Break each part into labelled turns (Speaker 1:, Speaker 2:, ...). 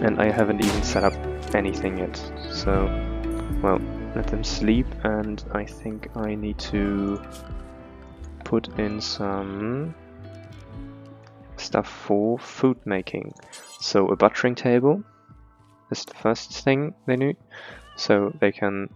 Speaker 1: And I haven't even set up anything yet. So, well, let them sleep, and I think I need to put in some stuff for food making. So a buttering table is the first thing they need, so they can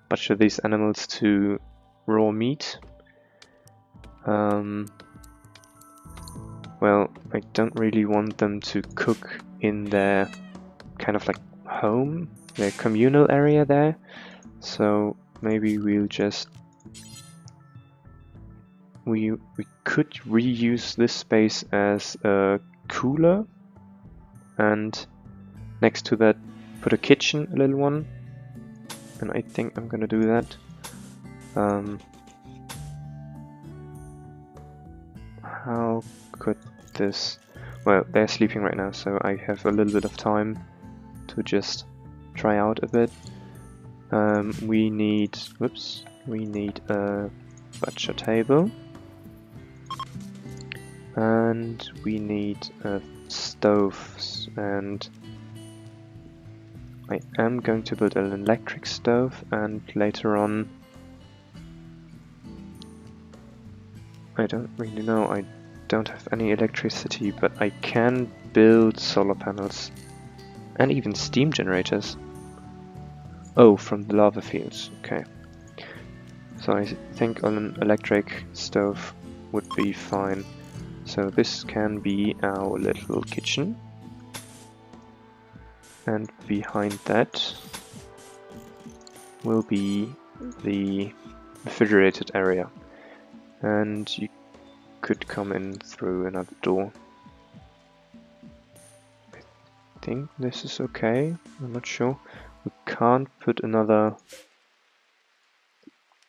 Speaker 1: butcher these animals to raw meat. Well, I don't really want them to cook in their kind of like home, their communal area there, so maybe we'll just we could reuse this space as a cooler, and next to that put a kitchen, a little one, and I think I'm gonna do that. How could this... Well, they're sleeping right now, so I have a little bit of time to just try out a bit. We need a butcher table, and we need a stove, and I am going to build an electric stove, and later on, I don't really know, I don't have any electricity, but I can build solar panels and even steam generators. Oh, from the lava fields, okay. So I think an electric stove would be fine. So this can be our little kitchen. And behind that will be the refrigerated area. And you could come in through another door. I think this is okay, I'm not sure. We can't put another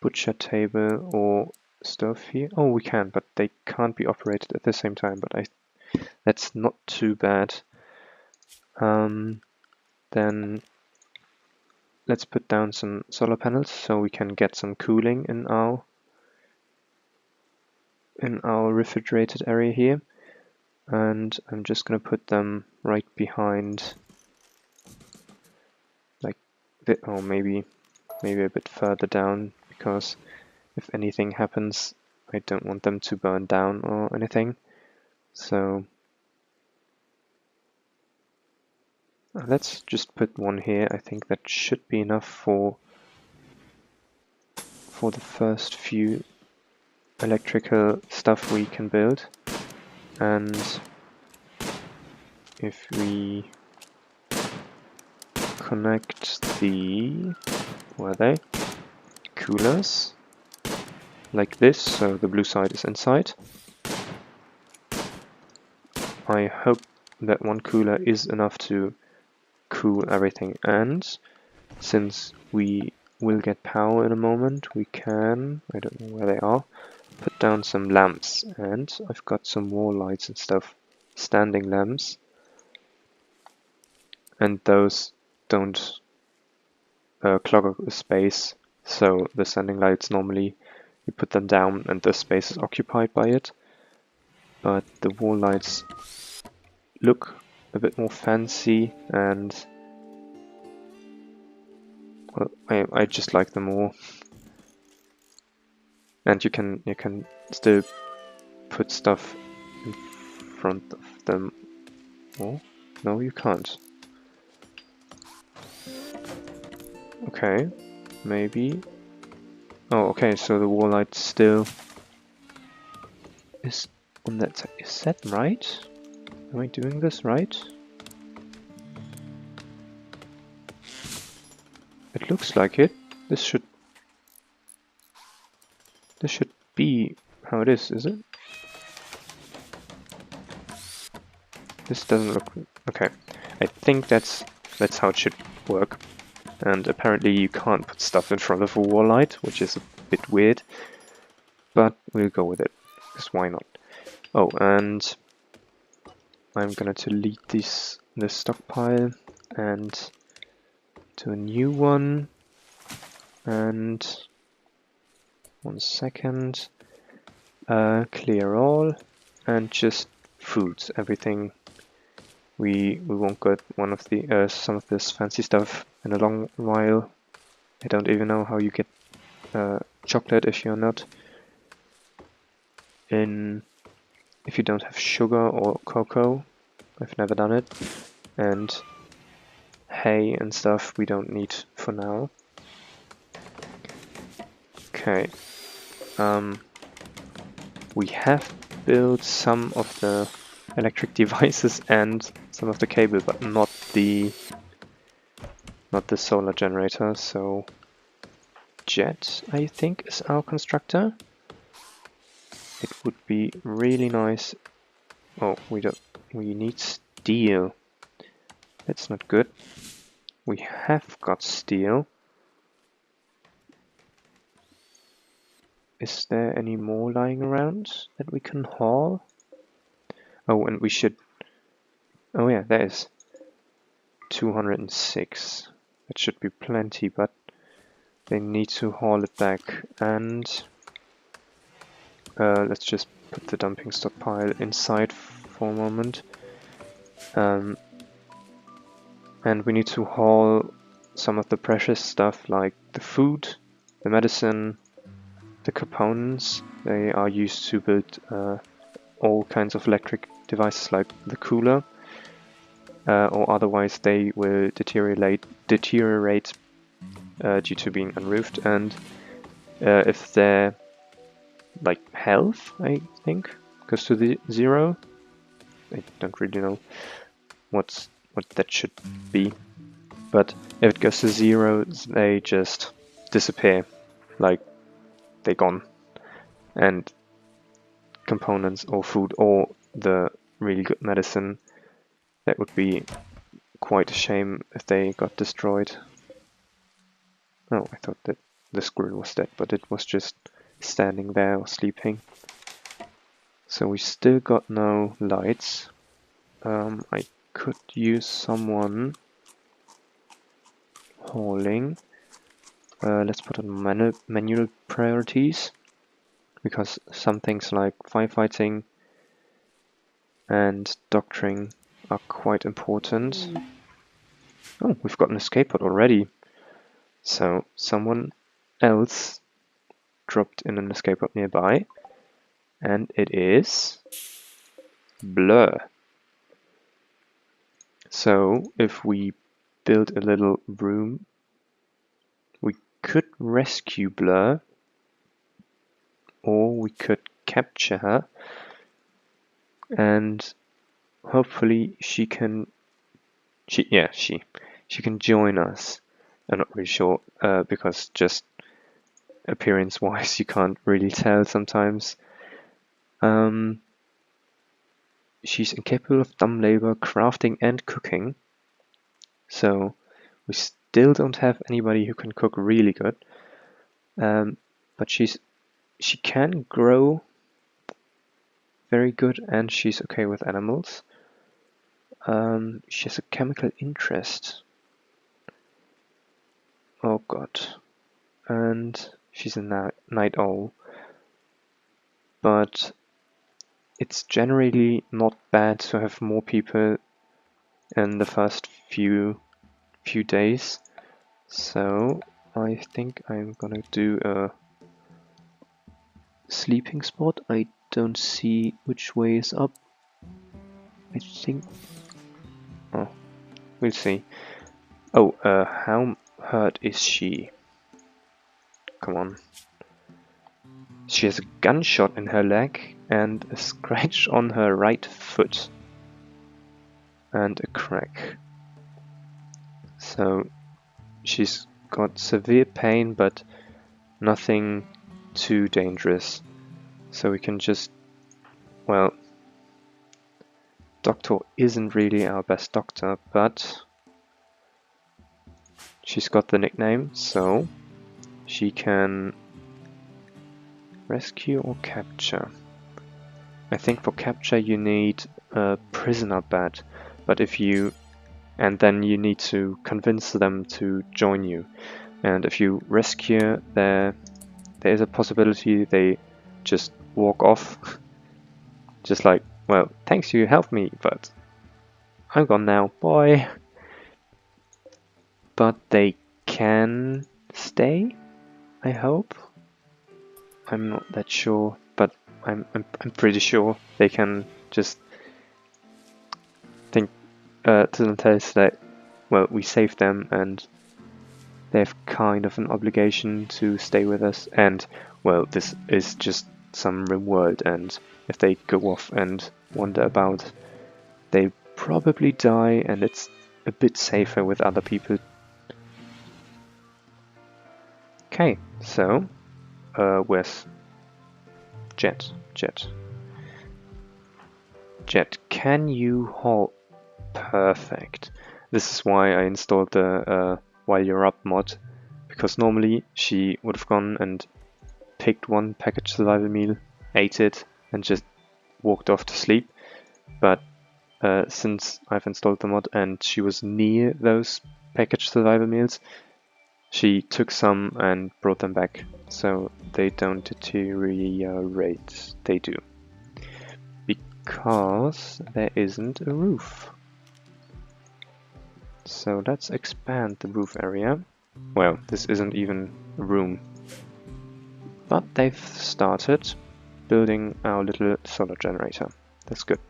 Speaker 1: butcher table or stove here. Oh, we can, but they can't be operated at the same time, but that's not too bad. Then let's put down some solar panels so we can get some cooling in our refrigerated area here. And I'm just gonna put them right behind, like, or maybe a bit further down, because if anything happens, I don't want them to burn down or anything. So let's just put one here. I think that should be enough for the first few electrical stuff we can build. And if we connect the, where are they? Coolers, like this, so the blue side is inside. I hope that one cooler is enough to cool everything, and since we will get power in a moment, we can, I don't know where they are, put down some lamps, and I've got some wall lights and stuff, standing lamps, and those don't clog a space, so the standing lights normally you put them down and the space is occupied by it, but the wall lights look a bit more fancy, and well, I just like them more. And you can still put stuff in front of them. Oh, no, you can't. Okay, maybe. Oh, okay, so the wall light still is on that side. Is that right? Am I doing this right? It looks like it. This should be how it is it? This doesn't look... Okay, I think that's how it should work. And apparently you can't put stuff in front of a wall light, which is a bit weird. But we'll go with it, because why not? Oh, and I'm gonna delete this stockpile and to a new one. And 1 second, clear all, and just foods, everything We won't get one of the some of this fancy stuff in a long while. I don't even know how you get chocolate if you're not if you don't have sugar or cocoa. I've never done it. And hay and stuff we don't need for now. Okay. We have built some of the electric devices and some of the cable, but not the solar generator. So Jet, I think, is our constructor. It would be really nice. Oh, we need steel. That's not good. We have got steel. Is there any more lying around that we can haul? Oh, and we should... Oh yeah, there is 206. That should be plenty, but they need to haul it back. And let's just put the dumping stockpile inside for a moment. And we need to haul some of the precious stuff like the food, the medicine, the components. They are used to build all kinds of electric devices like the cooler, or otherwise they will deteriorate due to being unroofed, and if their health, I think, goes to the zero. I don't really know what that should be, but if it goes to zero, they just disappear, like they're gone, and components or food or the really good medicine, that would be quite a shame if they got destroyed. Oh, I thought that the squirrel was dead, but it was just standing there or sleeping. So we still got no lights. I could use someone hauling. Let's put on manual priorities, because some things like firefighting and doctoring are quite important. Oh, we've got an escape pod already. So someone else dropped in an escape pod nearby, and it is Blur. So if we build a little room, we could rescue Blur, or we could capture her, and hopefully she can join us. I'm not really sure, because just appearance-wise you can't really tell sometimes. She's incapable of dumb labor, crafting and cooking. So we still don't have anybody who can cook really good. But she can grow very good, and she's okay with animals. She has a chemical interest. Oh god. And she's a night owl. But it's generally not bad to have more people in the first few days. So I think I'm gonna do a sleeping spot. I don't see which way is up. I think... Oh, we'll see. Oh, how hurt is she? Come on. She has a gunshot in her leg and a scratch on her right foot. And a crack. So she's got severe pain, but nothing too dangerous. So we can just... Well, Doctor isn't really our best doctor, but she's got the nickname, so she can rescue or capture. I think for capture you need a prisoner bed, but and then you need to convince them to join you. And if you rescue, there is a possibility they just walk off. Just like, well, thanks, you helped me, but I'm gone now, bye. But they can stay, I hope. I'm not that sure, but I'm pretty sure they can just think to themselves that, well, we saved them and they have kind of an obligation to stay with us, and well, this is just some Rimworld, and if they go off and wander about, they probably die, and it's a bit safer with other people. Okay, so where's Jet? Jet, can you haul? Perfect. This is why I installed the While You're Up mod, because normally she would have gone and picked one package survival meal, ate it, and just walked off to sleep. But since I've installed the mod and she was near those package survival meals, she took some and brought them back, so they don't deteriorate. They do. Because there isn't a roof. So let's expand the roof area. Well, this isn't even a room. But they've started building our little solar generator. That's good.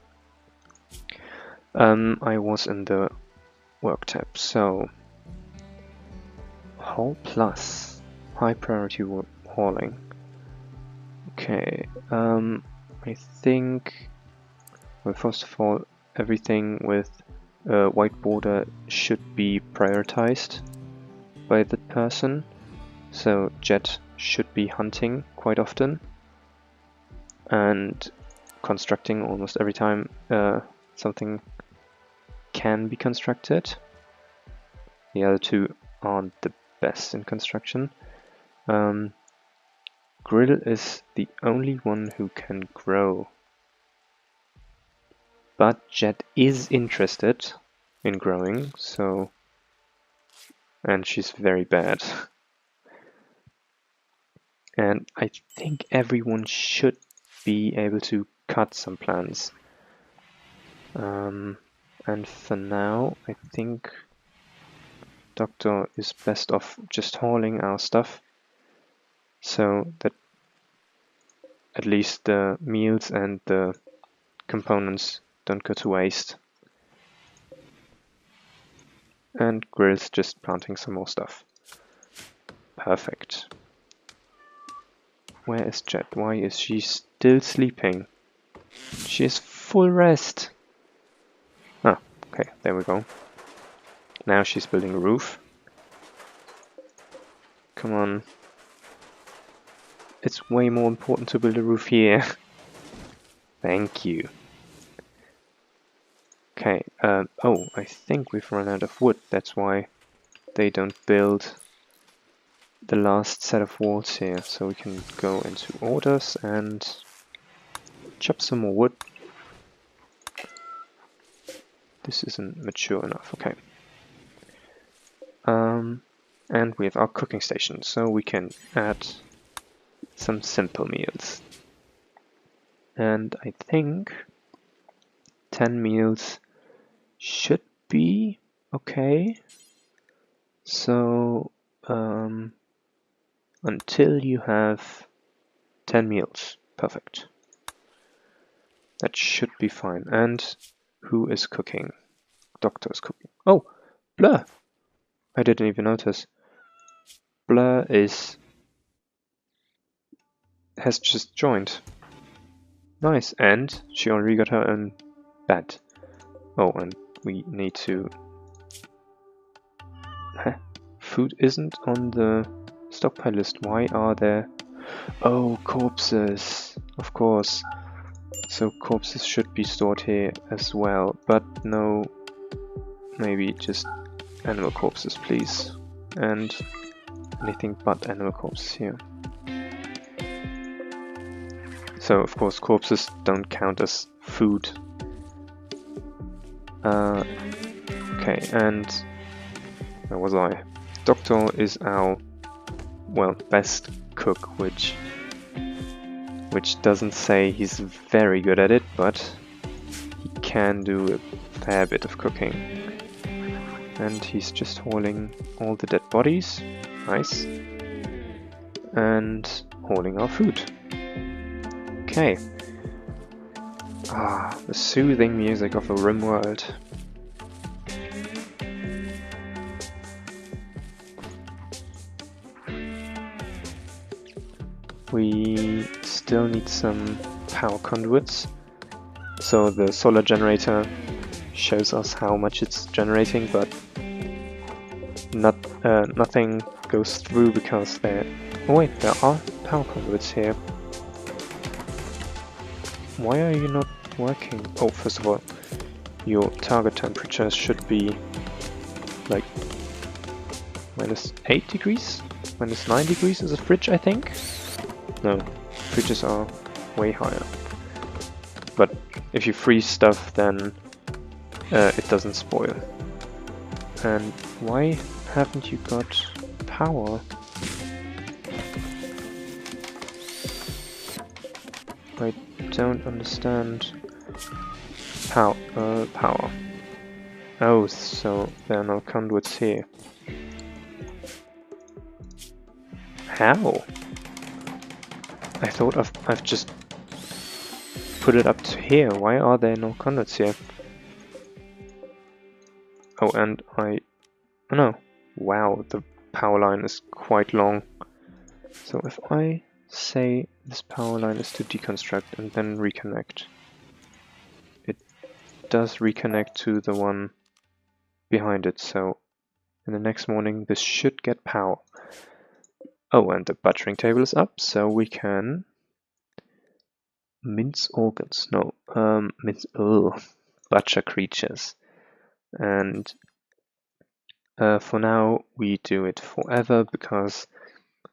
Speaker 1: I was in the work tab, so haul plus high priority hauling. Okay, I think, well, first of all, everything with a white border should be prioritized by the person. So Jet should be hunting quite often and constructing almost every time something can be constructed. The other two aren't the best in construction. Grill is the only one who can grow. But Jet is interested in growing, so... and she's very bad. And I think everyone should be able to cut some plants. And for now, I think Doctor is best off just hauling our stuff, so that at least the meals and the components don't go to waste. And Grill's just planting some more stuff. Perfect. Where is Jet? Why is she still sleeping? She has full rest. Ah, okay, there we go. Now she's building a roof. Come on. It's way more important to build a roof here. Thank you. Okay, oh, I think we've run out of wood. That's why they don't build the last set of walls here. So we can go into orders and chop some more wood. This isn't mature enough, okay. And we have our cooking station, so we can add some simple meals. And I think 10 meals should be okay. So until you have 10 meals, perfect. That should be fine. And who is cooking? Doctor is cooking. Oh, Blur! I didn't even notice. Blur has just joined. Nice, and she already got her own bed. Oh, and we need to... Huh? Food isn't on the stockpile list. Why are there... Oh, corpses! Of course. So corpses should be stored here as well, but no... Maybe just animal corpses, please. And anything but animal corpses here. So, of course, corpses don't count as food. Okay, and where was I? Doctor is our, well, best cook, which doesn't say he's very good at it, but he can do a fair bit of cooking. And he's just hauling all the dead bodies. Nice. And hauling our food. Okay. Ah, the soothing music of a Rimworld. We still need some power conduits. So the solar generator shows us how much it's generating, but nothing goes through because there... Oh wait, there are power conduits here. Why are you not working? Oh, first of all, your target temperature should be like -8 degrees? -9 degrees is a fridge, I think? No, fridges are way higher. But if you freeze stuff, then it doesn't spoil. And why haven't you got power? I don't understand. Power. Oh, so there are no conduits here. How? I thought I've just put it up to here. Why are there no conduits here? Oh, and oh no. Wow, the power line is quite long. So if I say this power line is to deconstruct and then reconnect, it does reconnect to the one behind it, so in the next morning this should get power. Oh, and the butchering table is up, so we can mince organs. No, butcher creatures. And for now we do it forever because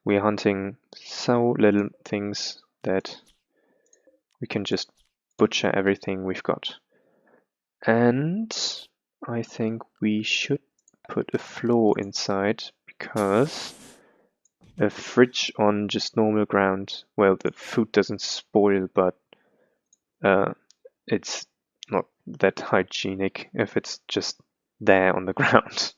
Speaker 1: we're hunting so little things that we can just butcher everything we've got. And I think we should put a floor inside because a fridge on just normal ground, well, the food doesn't spoil, but it's not that hygienic if it's just there on the ground.